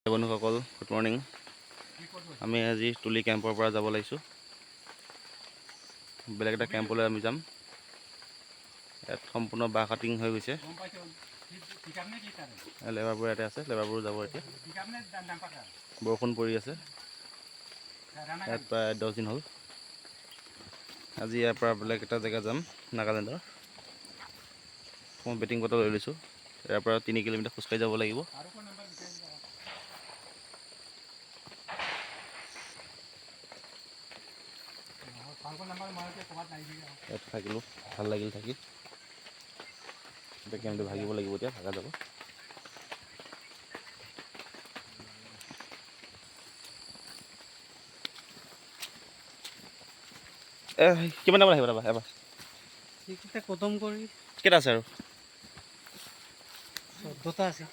বন্ধুসকল good morning. আমি আজি তুলি কেম্পৰ পৰা যাব লাগিছোঁ, বেলেগ এটা কেম্পলৈ আমি যাম। ইয়াত সম্পূৰ্ণ বাঁহ কাটিং হৈ গৈছে, লেবাৰবোৰ ইয়াতে আছে, লেবাৰবোৰ যাব এতিয়া। বৰষুণ পৰি আছে, ইয়াত প্ৰায় 10 দিন হ'ল। আজি ইয়াৰ পৰা বেলেগ এটা জেগা যাম, নাগালেণ্ডৰ। মই বেটিং বটল লৈ লৈছোঁ, ইয়াৰ পৰা 3 কিলোমিটাৰ খোজকাঢ়ি যাব লাগিব। ইয়াত থাকিলোঁ, ভাল লাগিল থাকি। এতিয়া কেম্পটো ভাগিব লাগিব, এতিয়া ভাগা যাব। কিমান টাইমত আহিব তাৰপৰা এবাৰ? খতম কৰি কেইটা আছে আৰু? 14টা আছে।